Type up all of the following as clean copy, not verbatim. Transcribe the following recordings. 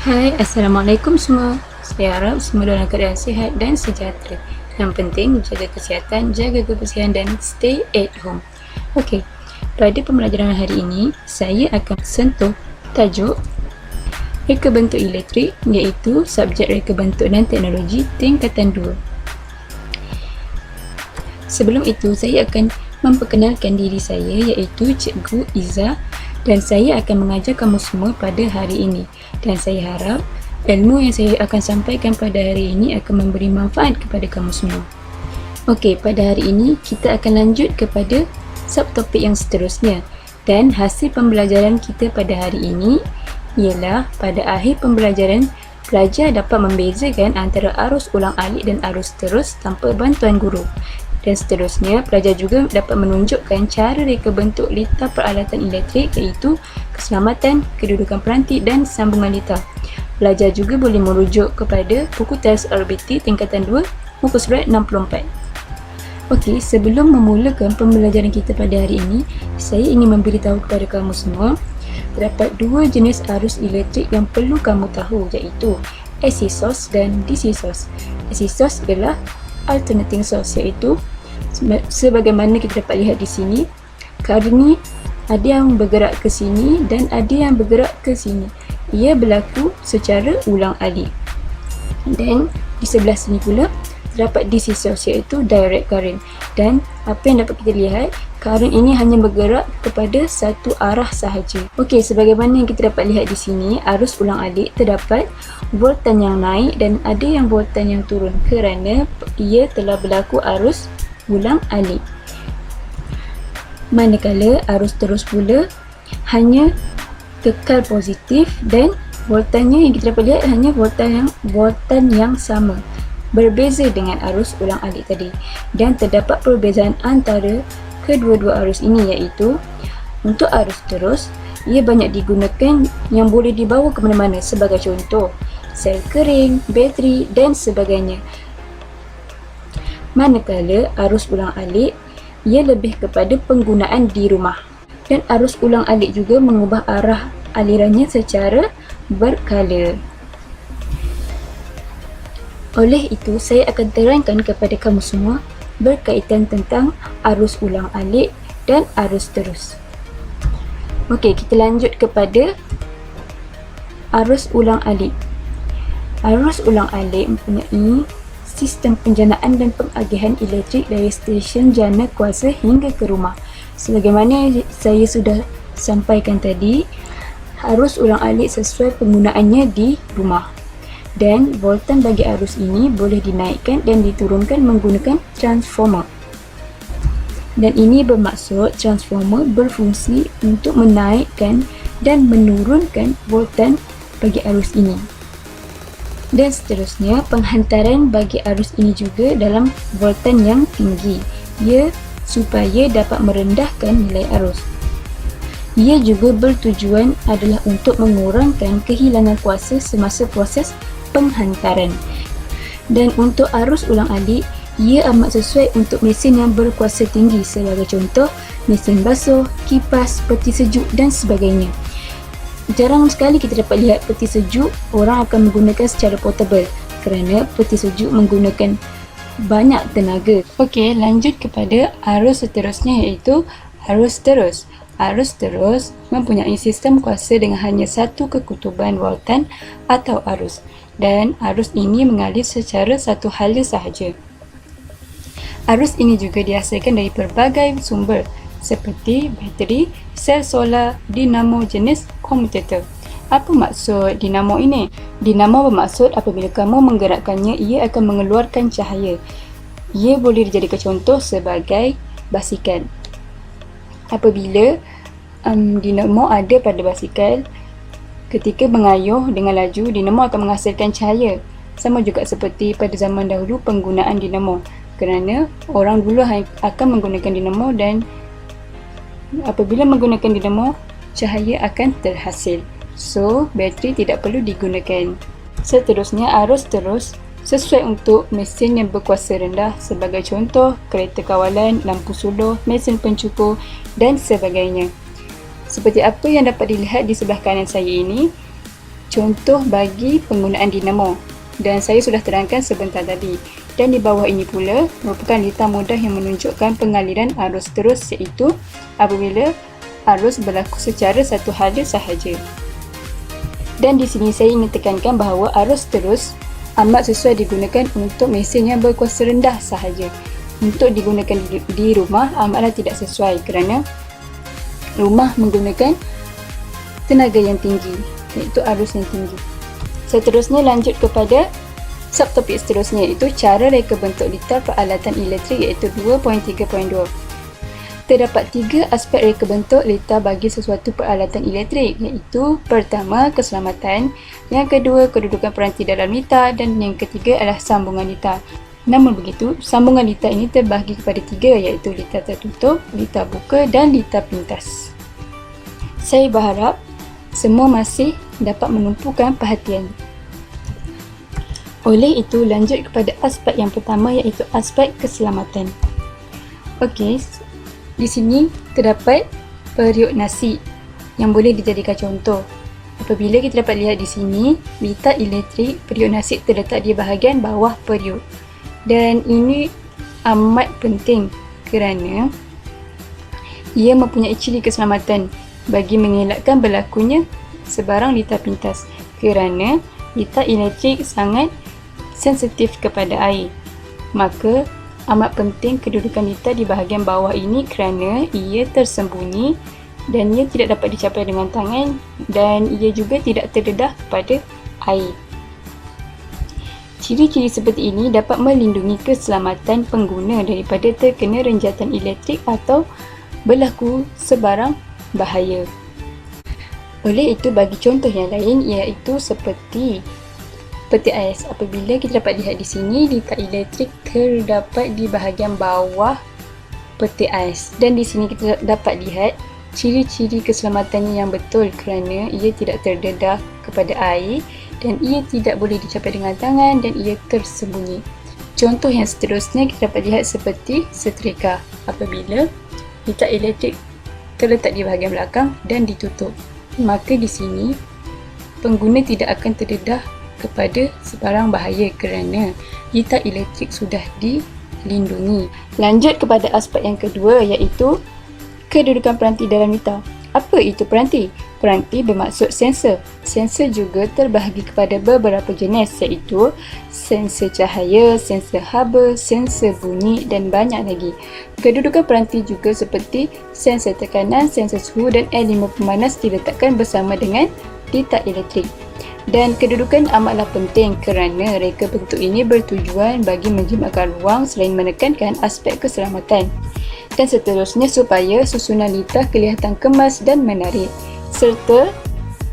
Hai, Assalamualaikum semua. Saya harap semua dalam keadaan sihat dan sejahtera. Yang penting, jaga kesihatan, jaga kebersihan dan stay at home. Okey, pada pembelajaran hari ini, saya akan sentuh tajuk reka bentuk elektrik iaitu subjek reka bentuk dan teknologi tingkatan 2. Sebelum itu, saya akan memperkenalkan diri saya iaitu Cikgu Izzah dan saya akan mengajar kamu semua pada hari ini. Dan saya harap ilmu yang saya akan sampaikan pada hari ini akan memberi manfaat kepada kamu semua. Okey, pada hari ini kita akan lanjut kepada subtopik yang seterusnya. Dan hasil pembelajaran kita pada hari ini ialah pada akhir pembelajaran, pelajar dapat membezakan antara arus ulang-alik dan arus terus tanpa bantuan guru. Dan seterusnya, pelajar juga dapat menunjukkan cara reka bentuk litar peralatan elektrik iaitu keselamatan, kedudukan peranti dan sambungan litar. Pelajar juga boleh merujuk kepada buku teks RBT tingkatan 2, muka surat 64. Okey, sebelum memulakan pembelajaran kita pada hari ini, saya ingin memberitahu kepada kamu semua, terdapat dua jenis arus elektrik yang perlu kamu tahu iaitu AC source dan DC source. AC source ialah alternating source iaitu sebagaimana kita dapat lihat di sini, current ni ada yang bergerak ke sini dan ada yang bergerak ke sini. Ia berlaku secara ulang-alik. Dan di sebelah sini pula terdapat DC source iaitu direct current. Dan apa yang dapat kita lihat, current ini hanya bergerak kepada satu arah sahaja. Okey, sebagaimana yang kita dapat lihat di sini, arus ulang-alik terdapat voltan yang naik dan ada yang voltan yang turun kerana ia telah berlaku arus ulang-alik. Manakala arus terus pula hanya kekal positif dan voltannya yang kita dapat lihat hanya voltan yang sama, berbeza dengan arus ulang-alik tadi. Dan terdapat perbezaan antara kedua-dua arus ini iaitu untuk arus terus, ia banyak digunakan yang boleh dibawa ke mana-mana sebagai contoh sel kering, bateri dan sebagainya. Manakala arus ulang-alik ia lebih kepada penggunaan di rumah. Dan arus ulang-alik juga mengubah arah alirannya secara berkala. Oleh itu, saya akan terangkan kepada kamu semua berkaitan tentang arus ulang-alik dan arus terus. Okey, kita lanjut kepada arus ulang-alik. Arus ulang-alik mempunyai sistem penjanaan dan pengagihan elektrik dari stesen jana kuasa hingga ke rumah. Sebagaimana saya sudah sampaikan tadi, arus ulang-alik sesuai penggunaannya di rumah. Dan voltan bagi arus ini boleh dinaikkan dan diturunkan menggunakan transformer. Dan ini bermaksud transformer berfungsi untuk menaikkan dan menurunkan voltan bagi arus ini. Dan seterusnya, penghantaran bagi arus ini juga dalam voltan yang tinggi, supaya dapat merendahkan nilai arus. Ia juga bertujuan adalah untuk mengurangkan kehilangan kuasa semasa proses penghantaran. Dan untuk arus ulang-alik, ia amat sesuai untuk mesin yang berkuasa tinggi sebagai contoh mesin basuh, kipas, peti sejuk dan sebagainya. Jarang sekali kita dapat lihat peti sejuk orang akan menggunakan secara portable kerana peti sejuk menggunakan banyak tenaga. Okey, lanjut kepada arus seterusnya iaitu arus terus. Arus terus mempunyai sistem kuasa dengan hanya satu kekutuban voltan atau arus, dan arus ini mengalir secara satu hala sahaja. Arus ini juga dihasilkan dari pelbagai sumber seperti bateri, sel solar, dinamo jenis komutator. Apa maksud dinamo ini? Dinamo bermaksud apabila kamu menggerakkannya, ia akan mengeluarkan cahaya. Ia boleh dijadikan contoh sebagai basikal. Apabila dinamo ada pada basikal, ketika mengayuh dengan laju, dinamo akan menghasilkan cahaya. Sama juga seperti pada zaman dahulu penggunaan dinamo, kerana orang dulu akan menggunakan dinamo dan apabila menggunakan dinamo, cahaya akan terhasil. So, bateri tidak perlu digunakan. Seterusnya, arus terus sesuai untuk mesin yang berkuasa rendah sebagai contoh kereta kawalan, lampu suluh, mesin pencukur dan sebagainya. Seperti apa yang dapat dilihat di sebelah kanan saya ini, contoh bagi penggunaan dinamo dan saya sudah terangkan sebentar tadi. Dan di bawah ini pula merupakan litar mudah yang menunjukkan pengaliran arus terus, iaitu apabila arus berlaku secara satu hala sahaja. Dan di sini saya ingin tekankan bahawa arus terus amat sesuai digunakan untuk mesin yang berkuasa rendah sahaja. Untuk digunakan di rumah amatlah tidak sesuai kerana rumah menggunakan tenaga yang tinggi, iaitu arus yang tinggi. Seterusnya lanjut kepada subtopik seterusnya, iaitu cara reka bentuk litar peralatan elektrik, iaitu 2.3.2. Terdapat 3 aspek reka bentuk litar bagi sesuatu peralatan elektrik, iaitu pertama, keselamatan, yang kedua, kedudukan peranti dalam litar, dan yang ketiga adalah sambungan litar. Namun begitu, sambungan litar ini terbahagi kepada 3, iaitu litar tertutup, litar buka dan litar pintas. Saya berharap semua masih dapat menumpukan perhatian. Oleh itu, lanjut kepada aspek yang pertama, iaitu aspek keselamatan. Okey, di sini terdapat periuk nasi yang boleh dijadikan contoh. Apabila kita dapat lihat di sini, litar elektrik periuk nasi terletak di bahagian bawah periuk. Dan ini amat penting kerana ia mempunyai ciri keselamatan bagi mengelakkan berlakunya sebarang litar pintas, kerana litar elektrik sangat sensitif kepada air. Maka amat penting kedudukan litar di bahagian bawah ini kerana ia tersembunyi dan ia tidak dapat dicapai dengan tangan dan ia juga tidak terdedah kepada air. Ciri-ciri seperti ini dapat melindungi keselamatan pengguna daripada terkena renjatan elektrik atau berlaku sebarang bahaya. Oleh itu, bagi contoh yang lain iaitu seperti peti ais. Apabila kita dapat lihat di sini, litar elektrik terdapat di bahagian bawah peti ais. Dan di sini kita dapat lihat ciri-ciri keselamatannya yang betul kerana ia tidak terdedah kepada air dan ia tidak boleh dicapai dengan tangan dan ia tersembunyi. Contoh yang seterusnya kita dapat lihat seperti setrika. Apabila litar elektrik terletak di bahagian belakang dan ditutup, maka di sini pengguna tidak akan terdedah kepada sebarang bahaya kerana litar elektrik sudah dilindungi. Lanjut kepada aspek yang kedua, iaitu kedudukan peranti dalam litar. Apa itu peranti? Peranti bermaksud sensor. Sensor juga terbahagi kepada beberapa jenis, iaitu sensor cahaya, sensor haba, sensor bunyi dan banyak lagi. Kedudukan peranti juga seperti sensor tekanan, sensor suhu dan elemen pemanas diletakkan bersama dengan litar elektrik. Dan kedudukan amatlah penting kerana reka bentuk ini bertujuan bagi menjimatkan ruang selain menekankan aspek keselamatan. Dan seterusnya supaya susunan litar kelihatan kemas dan menarik serta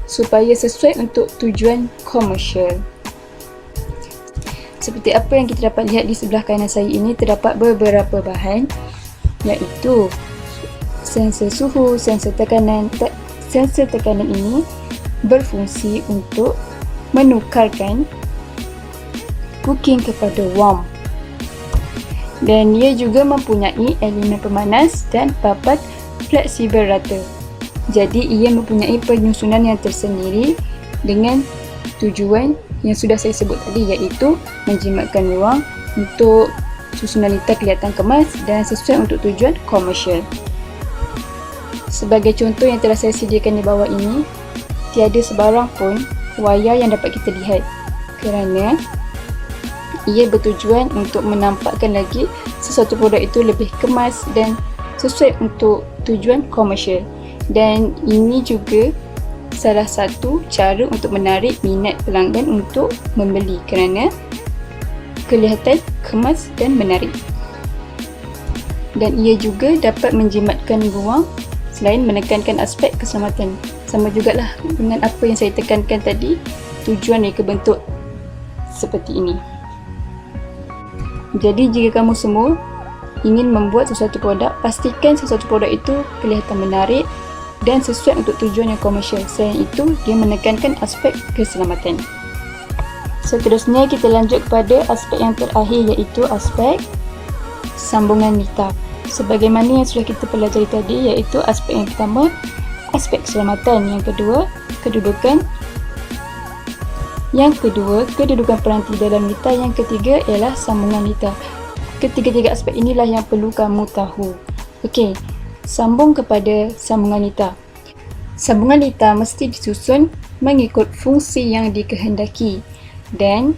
supaya sesuai untuk tujuan komersial. Seperti apa yang kita dapat lihat di sebelah kanan saya ini, terdapat beberapa bahan iaitu sensor suhu, sensor tekanan. Sensor tekanan ini berfungsi untuk menukarkan cooking kepada warm. Dan ia juga mempunyai elemen pemanas dan papat fleksibel rata. Jadi ia mempunyai penyusunan yang tersendiri dengan tujuan yang sudah saya sebut tadi, iaitu menjimatkan ruang untuk susunan litar kelihatan kemas dan sesuai untuk tujuan komersial. Sebagai contoh yang telah saya sediakan di bawah ini, tiada sebarang pun wayar yang dapat kita lihat kerana ia bertujuan untuk menampakkan lagi sesuatu produk itu lebih kemas dan sesuai untuk tujuan komersial. Dan ini juga salah satu cara untuk menarik minat pelanggan untuk membeli kerana kelihatan kemas dan menarik. Dan ia juga dapat menjimatkan ruang selain menekankan aspek keselamatan. Sama jugalah dengan apa yang saya tekankan tadi, tujuan reka bentuk seperti ini. Jadi jika kamu semua ingin membuat sesuatu produk, pastikan sesuatu produk itu kelihatan menarik dan sesuai untuk tujuan yang komersial. Selain itu, dia menekankan aspek keselamatan. Seterusnya kita lanjut kepada aspek yang terakhir, iaitu aspek sambungan litar. Sebagaimana yang sudah kita pelajari tadi, iaitu aspek yang pertama, aspek keselamatan. Yang kedua, kedudukan Yang kedua, kedudukan peranti dalam lita. Yang ketiga ialah sambungan lita. Ketiga-tiga aspek inilah yang perlu kamu tahu. Okey, sambung kepada sambungan lita. Sambungan lita mesti disusun mengikut fungsi yang dikehendaki dan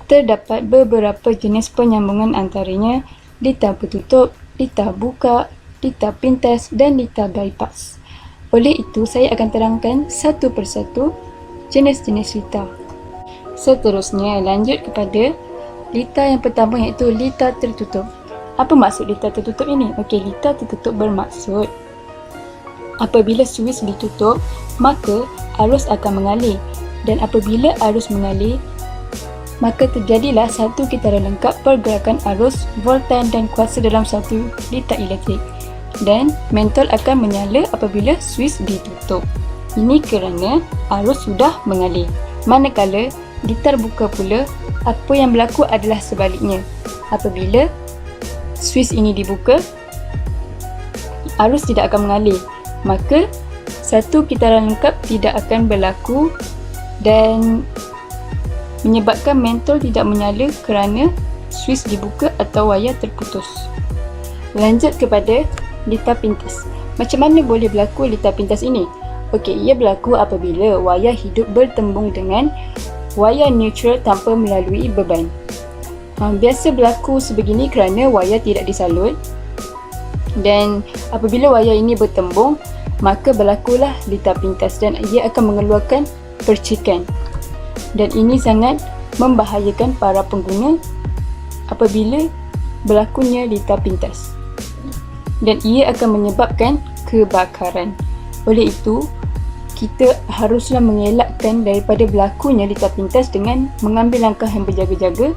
terdapat beberapa jenis penyambungan, antaranya lita bertutup, lita buka, lita pintas dan lita bypass. Oleh itu, saya akan terangkan satu persatu jenis-jenis lita. Seterusnya, lanjut kepada lita yang pertama, iaitu lita tertutup. Apa maksud lita tertutup ini? Okey, lita tertutup bermaksud apabila suis ditutup, maka arus akan mengalir, dan apabila arus mengalir, maka terjadilah satu kitaran lengkap pergerakan arus, voltan dan kuasa dalam satu lita elektrik, dan mentol akan menyala apabila suis ditutup. Ini kerana arus sudah mengalir. Manakala lita buka pula, apa yang berlaku adalah sebaliknya. Apabila suis ini dibuka, arus tidak akan mengalir, maka satu kitaran lengkap tidak akan berlaku dan menyebabkan mentol tidak menyala kerana suis dibuka atau wayar terputus. Lanjut kepada lita pintas. Macam mana boleh berlaku lita pintas ini? Okey, ia berlaku apabila wayar hidup bertembung dengan wayar neutral tanpa melalui beban. Biasa berlaku sebegini kerana wayar tidak disalut, dan apabila wayar ini bertembung, maka berlakulah lita pintas dan ia akan mengeluarkan percikan. Dan ini sangat membahayakan para pengguna apabila berlakunya lita pintas, dan ia akan menyebabkan kebakaran. Oleh itu, kita haruslah mengelakkan daripada berlakunya lita pintas dengan mengambil langkah yang berjaga-jaga.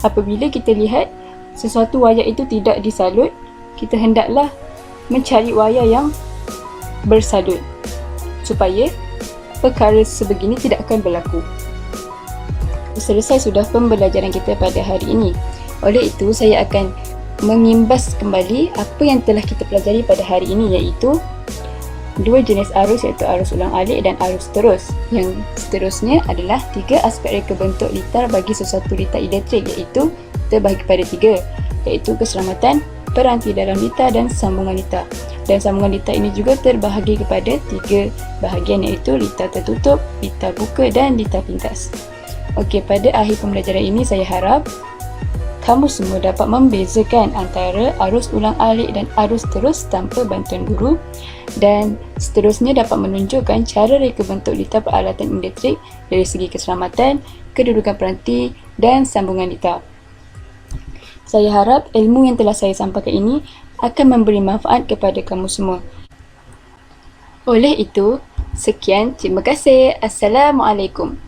Apabila kita lihat sesuatu wayar itu tidak disalut, kita hendaklah mencari wayar yang bersalut supaya perkara sebegini tidak akan berlaku. Selesai sudah pembelajaran kita pada hari ini. Oleh itu, saya akan mengimbas kembali apa yang telah kita pelajari pada hari ini, iaitu dua jenis arus, iaitu arus ulang alik dan arus terus. Yang seterusnya adalah tiga aspek reka bentuk lita bagi sesuatu lita elektrik, iaitu terbahagi pada tiga, iaitu keselamatan, peranti dalam lita dan sambungan lita. Dan sambungan lita ini juga terbahagi kepada tiga bahagian, iaitu lita tertutup, lita buka dan lita pintas. Okey, pada akhir pembelajaran ini saya harap kamu semua dapat membezakan antara arus ulang alik dan arus terus tanpa bantuan guru, dan seterusnya dapat menunjukkan cara reka bentuk lita peralatan elektrik dari segi keselamatan, kedudukan peranti dan sambungan lita. Saya harap ilmu yang telah saya sampaikan ini akan memberi manfaat kepada kamu semua. Oleh itu, sekian, terima kasih. Assalamualaikum.